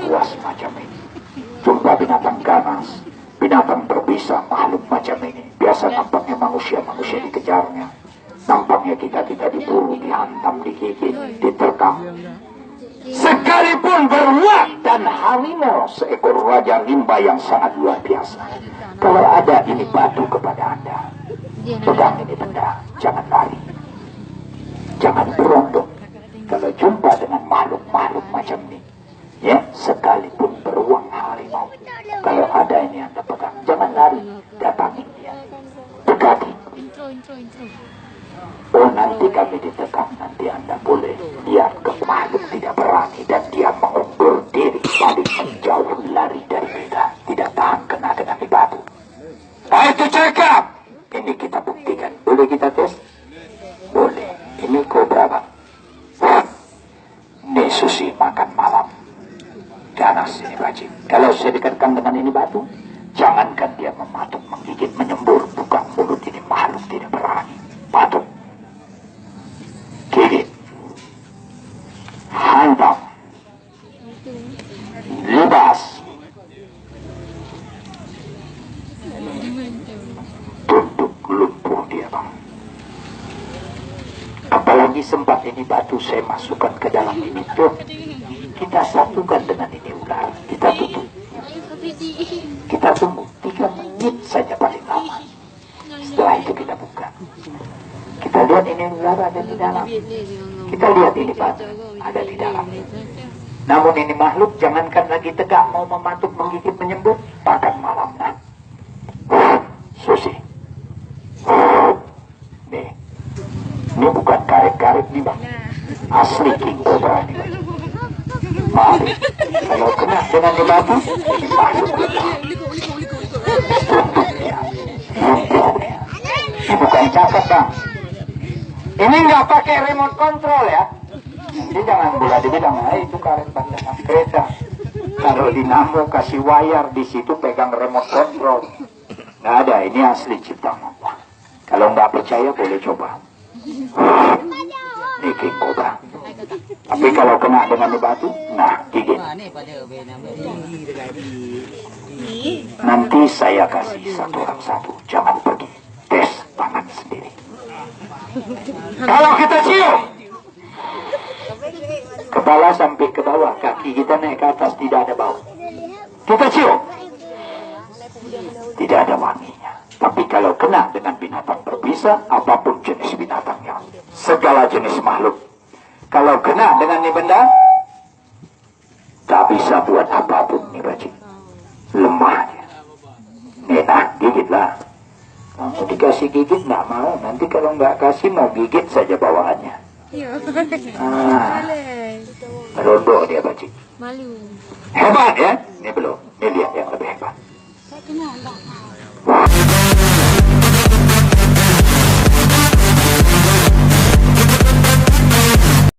buas macam ini. Jumpa binatang ganas, binatang berbisa, makhluk macam ini. Biasa nampaknya manusia dikejarnya. Nampaknya kita diburu, dihantam, digigit, diterkam. Sekalipun beruang dan harimau, seekor raja rimba yang sangat luar biasa. Kalau ada ini batu kepada Anda, pegang ini benda, jangan lari, jangan berondong. Kalau jumpa dengan makhluk-makhluk macam ini, ya, sekalipun beruang harimau, kalau ada ini Anda pegang, jangan lari, datangi dia, dekati. Oh, nanti kami ditekam, nanti Anda boleh lihat ke makhluk tidak berani dan dia mengundur diri, paling menjauh, lari dari kita, tidak tahan kena dengan batu. Nah, itu cakap. Ini kita buktikan. Boleh kita tes? Boleh. Ini kobra, Bang. Ini susi makan malam. Ganas ini wajib. Kalau saya dekatkan dengan ini batu, jangankan dia mematuk, menggigit, menyembur, buka mulut, ini makhluk tidak berani. Patuk, gigit, hantam, libas, tunduk lumpuh dia, Bang. Apalagi sempat ini batu saya masukkan ke dalam ini tuh, kita satukan dengan ini ular, kita tutup, kita tunggu 3 menit saja paling lama. Setelah itu kita buka, kita lihat ini ular ada di dalam, kita lihat ini batu ada di dalam. Namun ini makhluk jangankan lagi tegak, mau mematuk, menggigit, menyembur, makan malam. Nah, susi, nih, ini bukan karet-karet nih, Bang, asli king cobra nih, Bang. Maaf, kalau kena dengan ini batu, ini makhluk bentuknya, lumpuhnya. Ini bukan cakap, Bang. Ini nggak pakai remote control ya. Jadi jangan boleh dibilang, itu karet bandakan kereta. Taruh di namo, kasih wayar di situ, pegang remote control. Nggak ada, ini asli ciptaan Allah. Kalau nggak percaya boleh coba. Ini king cobra. Tapi kalau kena dengan batu, nah gigit. Nanti saya kasih satu orang satu, jangan pergi, tes tangan sendiri. Kalau kita cium, kepala sampai ke bawah, kaki kita naik ke atas, tidak ada bau. Kita cium, tidak ada wanginya. Tapi kalau kena dengan binatang berbisa, apapun jenis binatangnya, segala jenis makhluk, kalau kena dengan ini benda, tak bisa buat apapun nih bajing, lemahnya. Nih, nah, gigitlah. Kamu dikasih gigit nggak mau, nanti kalau nggak kasih mau gigit saja bawaannya. Merondok dia bajing. Hebat ya? Ini belum, ini lihat yang lebih hebat.